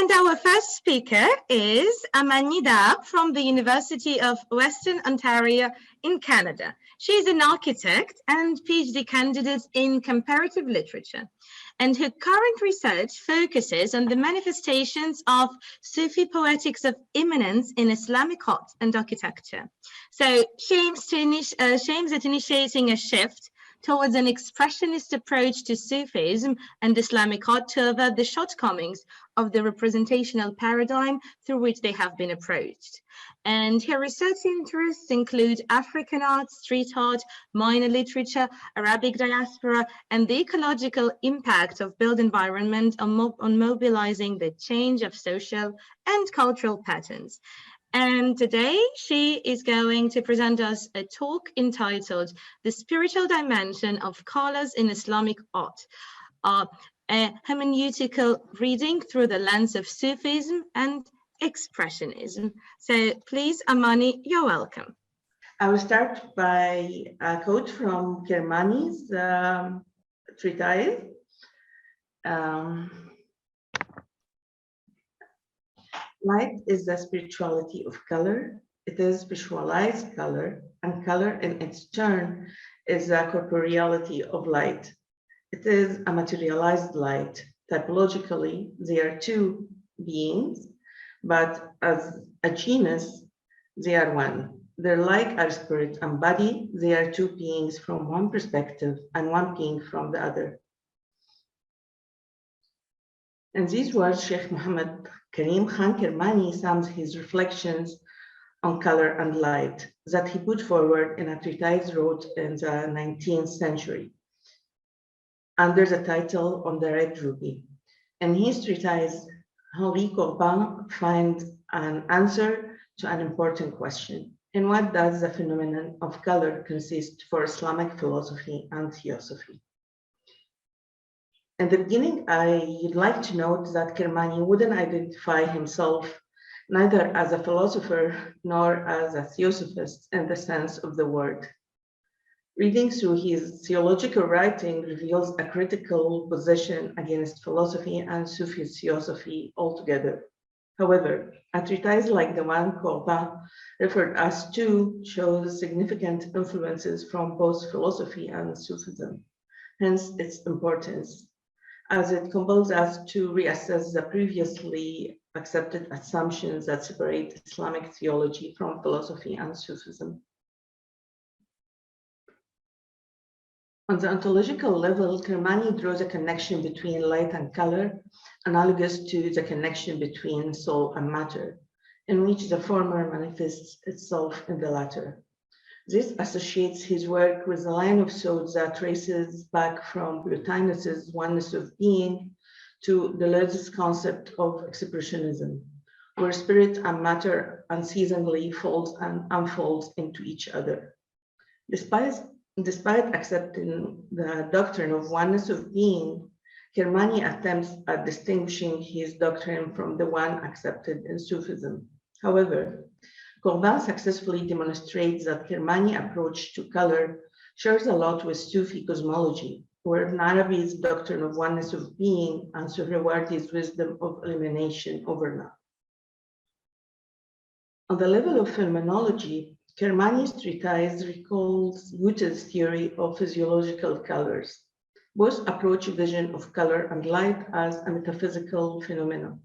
And our first speaker is Amany DAHAB from the University of Western Ontario in Canada. She is an architect and PhD candidate in comparative literature. And her current research focuses on the manifestations of Sufi poetics of immanence in Islamic art and architecture. So she aims at initiating a shift towards an expressionist approach to Sufism and Islamic art to avert the shortcomings of the representational paradigm through which they have been approached. And her research interests include African art, street art, minor literature, Arabic diaspora, and the ecological impact of built environment on mobilizing the change of social and cultural patterns. And today she is going to present us a talk entitled The Spiritual Dimension of Colors in Islamic Art, a hermeneutical reading through the lens of Sufism and Expressionism. So please, Amany, you're welcome. I will start by a quote from Kermani's treatise. Light is the spirituality of color. It is visualized color, and color in its turn is the corporeality of light. It is a materialized light. Typologically, they are two beings, but as a genus, they are one. They're like our spirit and body. They are two beings from one perspective and one being from the other. And these words, Sheikh Muhammad Karim Khan Kermani sums his reflections on color and light that he put forward in a treatise wrote in the 19th century under the title On the Red Ruby. In his treatise, Henri Corbin finds an answer to an important question. In what does the phenomenon of color consist for Islamic philosophy and theosophy? In the beginning, I'd like to note that Kermani wouldn't identify himself neither as a philosopher nor as a theosophist in the sense of the word. Reading through his theological writing reveals a critical position against philosophy and Sufi theosophy altogether. However, a treatise like the one Corbin referred us to shows significant influences from both philosophy and Sufism, hence its importance, as it compels us to reassess the previously accepted assumptions that separate Islamic theology from philosophy and Sufism. On the ontological level, Kermani draws a connection between light and color, analogous to the connection between soul and matter, in which the former manifests itself in the latter. This associates his work with a line of thought that traces back from Plotinus's oneness of being to Deleuze's concept of expressionism, where spirit and matter unceasingly folds and unfolds into each other. Despite accepting the doctrine of oneness of being, Kermani attempts at distinguishing his doctrine from the one accepted in Sufism. However, Corbin successfully demonstrates that Kermani's approach to color shares a lot with Sufi cosmology, where Ibn Arabi's doctrine of oneness of being and Suhrawardi's wisdom of elimination overlap. On the level of phenomenology, Kermani's treatise recalls Goethe's theory of physiological colors. Both approach vision of color and light as a metaphysical phenomenon.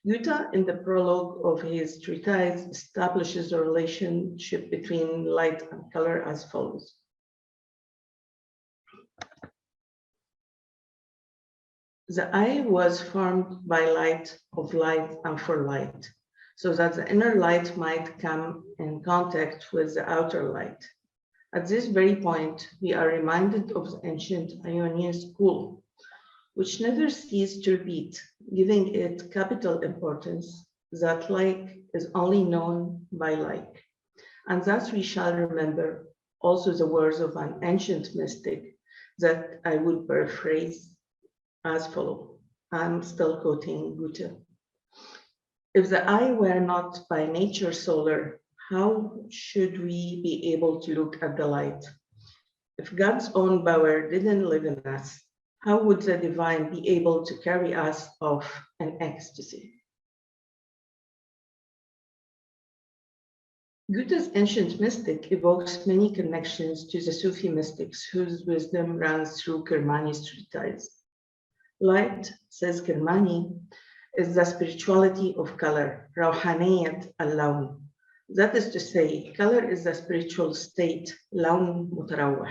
Goethe, in the prologue of his treatise, establishes a relationship between light and color as follows. The eye was formed by light, of light, and for light, so that the inner light might come in contact with the outer light. At this very point, we are reminded of the ancient Ionian school, which never ceased to repeat, giving it capital importance, that like is only known by like. And thus we shall remember also the words of an ancient mystic that I would paraphrase as follows. I'm still quoting Goethe. If the eye were not by nature solar, how should we be able to look at the light? If God's own power didn't live in us, How would the divine be able to carry us off in ecstasy? Goethe's ancient mystic evokes many connections to the Sufi mystics whose wisdom runs through Kermani's treatise. Light, says Kermani, is the spirituality of color, روحانية اللون. That is to say, color is the spiritual state, لون متروح,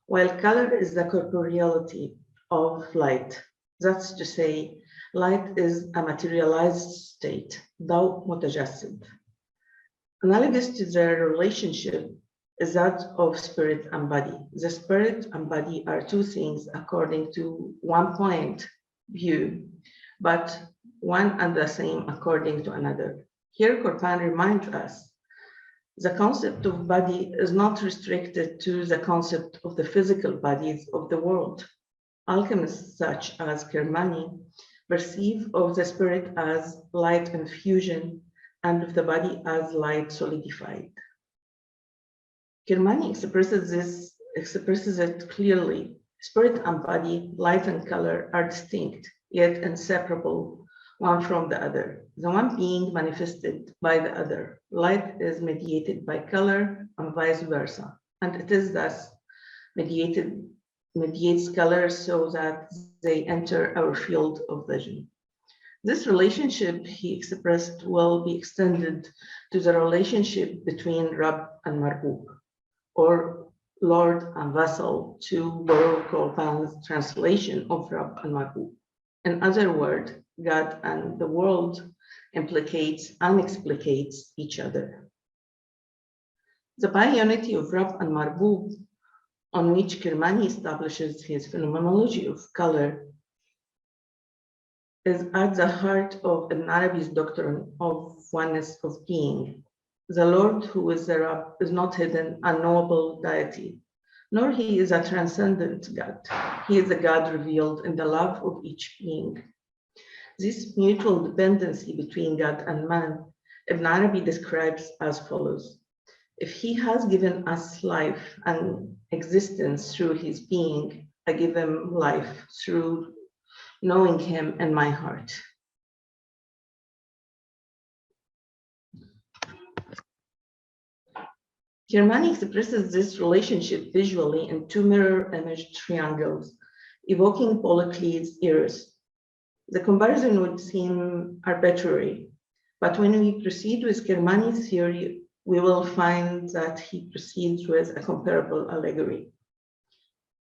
while color is the corporeality of light. That's to say, light is a materialized state, ضوء متجسد. Analogous to their relationship is that of spirit and body. The spirit and body are two things according to one point view, but one and the same according to another. Here, Korpan reminds us the concept of body is not restricted to the concept of the physical bodies of the world. Alchemists such as Kermani perceive of the spirit as light infusion and of the body as light solidified. Kermani expresses it clearly. Spirit and body, light and color are distinct, yet inseparable one from the other. The one being manifested by the other. Light is mediated by color and vice versa. And it is thus mediates color so that they enter our field of vision. This relationship, he expressed, will be extended to the relationship between Rab and Marbub, or Lord and vassal, to borrow Korpan's translation of Rab and Marbub. In other words, God and the world implicates and explicates each other. The biunity of Rab and Marbub, on which Kermani establishes his phenomenology of color, is at the heart of Ibn Arabi's doctrine of oneness of being. The Lord, who is the Rab, is not hidden, unknowable deity, nor he is a transcendent God. He is a God revealed in the love of each being. This mutual dependency between God and man, Ibn Arabi describes as follows. If he has given us life and existence through his being, I give him life through knowing him in my heart. Kermani expresses this relationship visually in two mirror image triangles, evoking Polocles' Eros. The comparison would seem arbitrary, but when we proceed with Kermani's theory, we will find that he proceeds with a comparable allegory.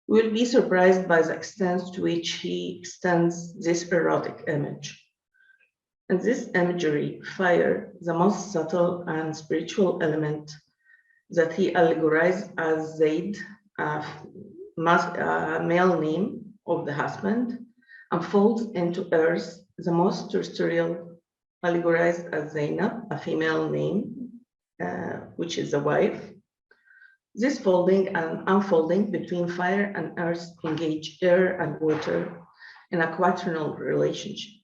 We will be surprised by the extent to which he extends this erotic image. In this imagery, fire, the most subtle and spiritual element that he allegorized as Zaid, a male name of the husband, unfolds into earth, the most terrestrial, allegorized as Zainab, a female name, which is the wife. This folding and unfolding between fire and earth engage air and water in a quaternal relationship.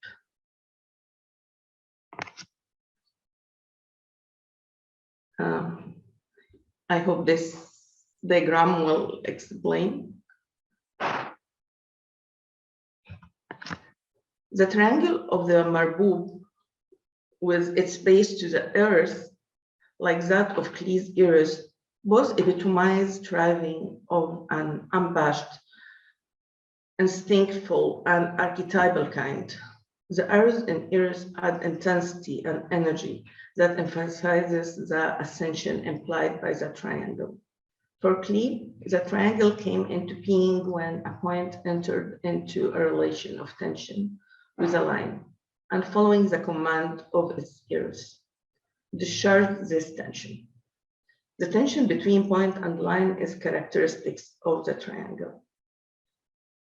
I hope this diagram will explain. The triangle of the Marbub with its base to the earth, like that of Cle's Eros, both epitomize striving of an unabashed, instinctful, and archetypal kind. The earth and Eros add intensity and energy that emphasizes the ascension implied by the triangle. For Cle, the triangle came into being when a point entered into a relation of tension with a line, and following the command of its Eros, discharged this tension. The tension between point and line is characteristics of the triangle.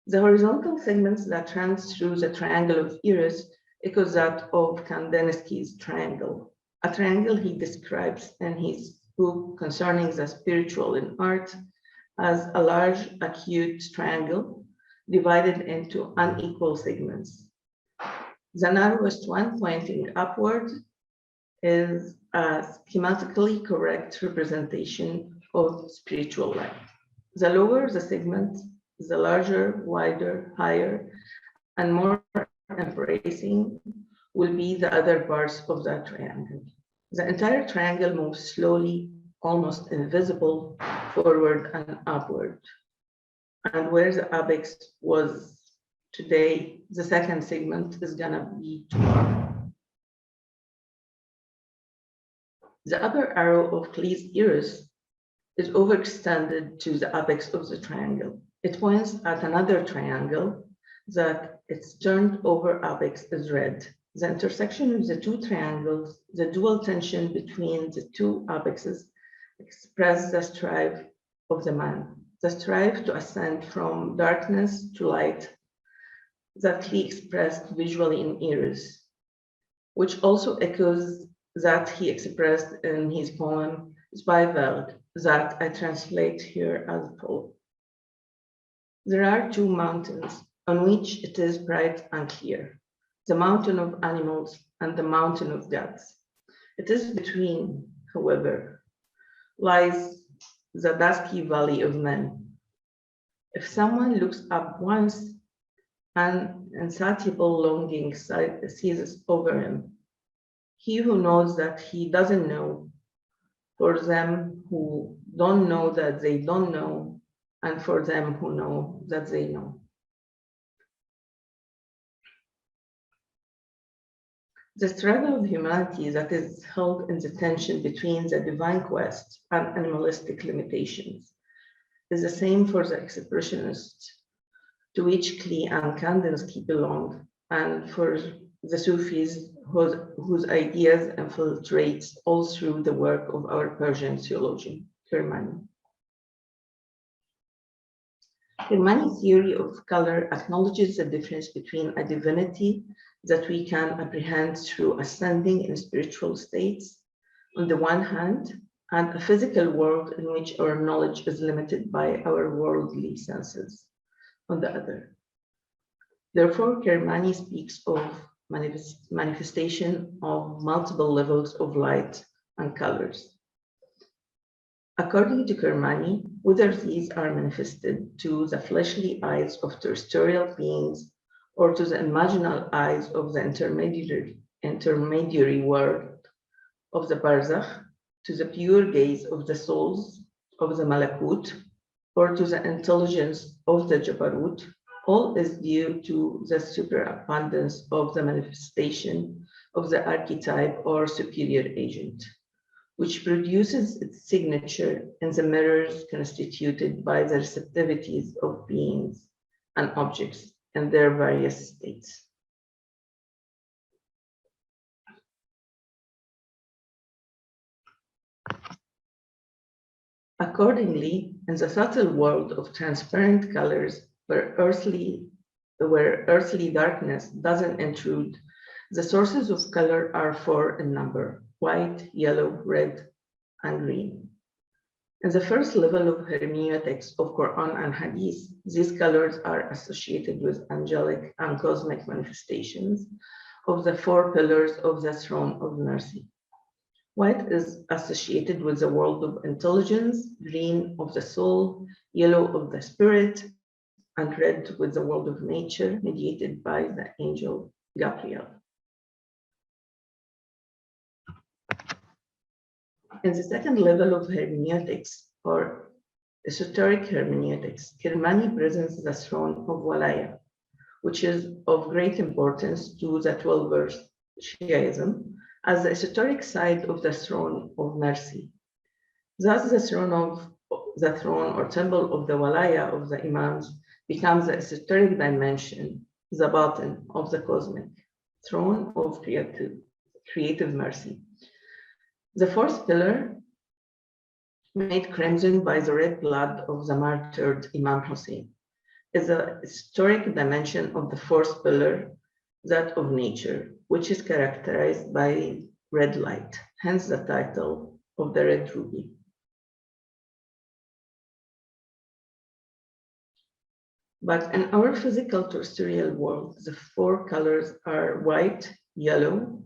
The horizontal segments that runs through the triangle of Eros echoes that of Kandinsky's triangle, a triangle he describes in his book concerning the spiritual in art as a large acute triangle divided into unequal segments. The narrowest one pointing upward is a schematically correct representation of spiritual life. The lower the segment, the larger, wider, higher, and more embracing will be the other parts of that triangle. The entire triangle moves slowly, almost invisible, forward and upward. And where the apex was today, the second segment is gonna be tomorrow. The upper arrow of Klee's iris is overextended to the apex of the triangle. It points at another triangle that its turned over apex is red. The intersection of the two triangles, the dual tension between the two apexes, express the strive of the man, the strive to ascend from darkness to light that he expressed visually in iris, which also echoes that he expressed in his poem Spijverg, that I translate here as follows. There are two mountains on which it is bright and clear, the mountain of animals and the mountain of gods. It is between, however, lies the dusky valley of men. If someone looks up once, an insatiable longing seizes over him. He who knows that he doesn't know, for them who don't know that they don't know, and for them who know that they know. The struggle of humanity that is held in the tension between the divine quest and animalistic limitations is the same for the expressionists, to which Klee and Kandinsky belong, and for the Sufis whose ideas infiltrate all through the work of our Persian theologian, Kermani. Kermani's theory of color acknowledges the difference between a divinity that we can apprehend through ascending in spiritual states, on the one hand, and a physical world in which our knowledge is limited by our worldly senses, on the other. Therefore, Kermani speaks of manifestation of multiple levels of light and colors. According to Kermani, whether these are manifested to the fleshly eyes of terrestrial beings or to the imaginal eyes of the intermediary world of the Barzakh, to the pure gaze of the souls of the Malakut, or to the intelligence of the Jabarut, all is due to the superabundance of the manifestation of the archetype or superior agent, which produces its signature in the mirrors constituted by the receptivities of beings and objects in their various states. Accordingly, in the subtle world of transparent colors, where earthly darkness doesn't intrude, the sources of color are four in number: white, yellow, red, and green. In the first level of hermeneutics of Quran and Hadith, these colors are associated with angelic and cosmic manifestations of the four pillars of the throne of mercy. White is associated with the world of intelligence, green of the soul, yellow of the spirit, and red with the world of nature, mediated by the angel Gabriel. In the second level of hermeneutics, or esoteric hermeneutics, Kermani presents the throne of Walaya, which is of great importance to the 12-verse Shiaism, as the esoteric side of the throne of mercy. Thus, the throne or temple of the Walaya of the Imams becomes the esoteric dimension, the batin of the cosmic throne of creative mercy. The fourth pillar, made crimson by the red blood of the martyred Imam Hussein, is a historic dimension of the fourth pillar, that of nature, which is characterized by red light, hence the title of the red ruby. But in our physical terrestrial world, the four colors are white, yellow,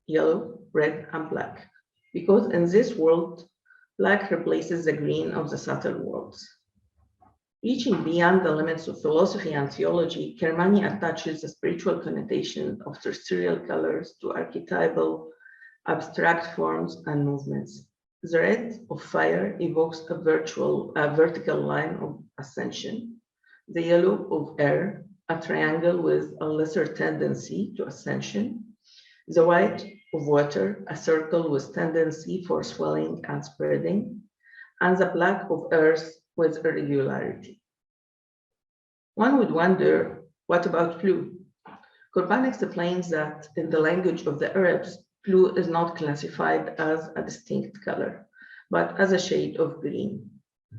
yellow, red, and black, because in this world, black replaces the green of the subtle worlds. Reaching beyond the limits of philosophy and theology, Kermani attaches the spiritual connotation of terrestrial colors to archetypal, abstract forms and movements. The red of fire evokes a vertical line of ascension. The yellow of air, a triangle with a lesser tendency to ascension. The white of water, a circle with tendency for swelling and spreading. And the black of earth with irregularity. One would wonder, what about blue? Qurban explains that in the language of the Arabs, blue is not classified as a distinct color, but as a shade of green.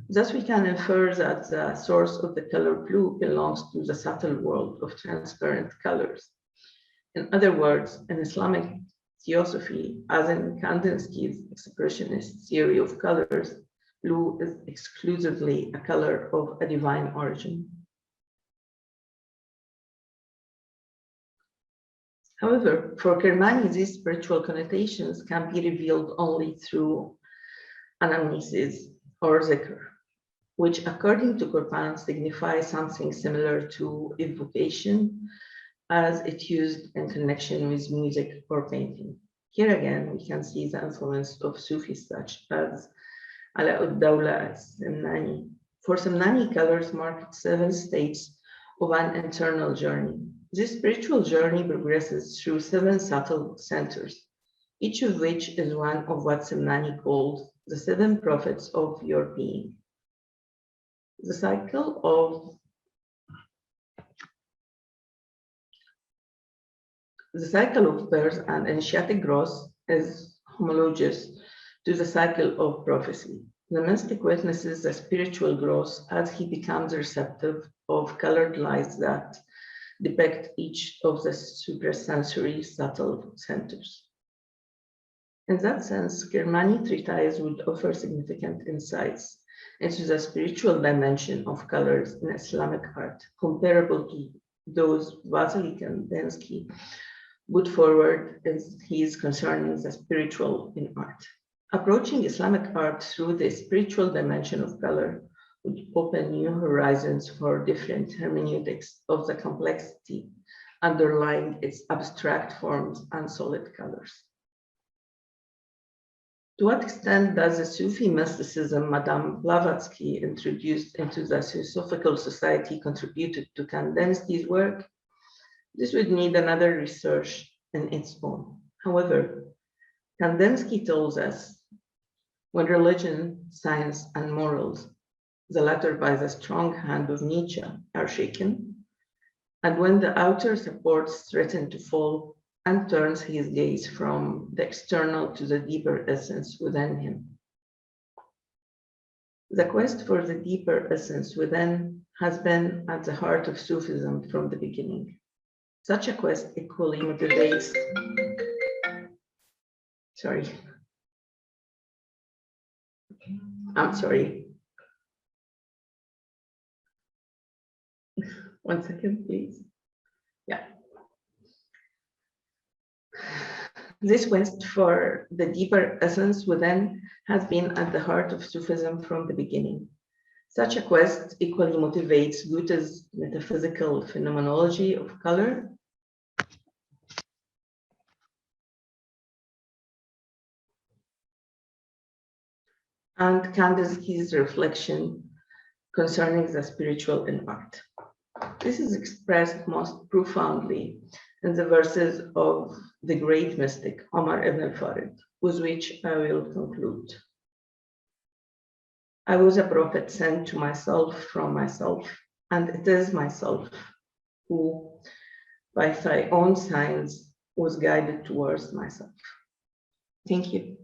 Thus, we can infer that the source of the color blue belongs to the subtle world of transparent colors. In other words, in Islamic theosophy, as in Kandinsky's expressionist theory of colors, blue is exclusively a color of a divine origin. However, for Kermani, these spiritual connotations can be revealed only through anamnesis or zikr, which according to Qurban signifies something similar to evocation as it used in connection with music or painting. Here again, we can see the influence of Sufis such as Alauddawla as-Samnani. For Samnani, colors mark 7 stages of an internal journey. This spiritual journey progresses through 7 subtle centers, each of which is one of what Samnani called the 7 prophets of your being. The cycle of birth and initiatic growth is homologous to the cycle of prophecy. The mystic witnesses the spiritual growth as he becomes receptive of colored lights that depict each of the suprasensory subtle centers. In that sense, Kermani treatise would offer significant insights into the spiritual dimension of colors in Islamic art, comparable to those Vasily Kandinsky put forward as he is concerning the spiritual in art. Approaching Islamic art through the spiritual dimension of color would open new horizons for different hermeneutics of the complexity underlying its abstract forms and solid colors. To what extent does the Sufi mysticism Madame Blavatsky introduced into the Theosophical Society contributed to Kandinsky's work? This would need another research in its own. However, Kandinsky tells us when religion, science, and morals, the latter by the strong hand of Nietzsche, are shaken, and when the outer supports threaten to fall, and turns his gaze from the external to the deeper essence within him. The quest for the deeper essence within has been at the heart of Sufism from the beginning. Such a quest equally motivates, I'm sorry. One second, please. Yeah. This quest for the deeper essence within has been at the heart of Sufism from the beginning. Such a quest equally motivates Goethe's metaphysical phenomenology of color and Kandinsky's reflection concerning the spiritual in art. This is expressed most profoundly in the verses of the great mystic Omar ibn Farid, with which I will conclude. I was a prophet sent to myself from myself, and it is myself who, by thy own signs, was guided towards myself. Thank you.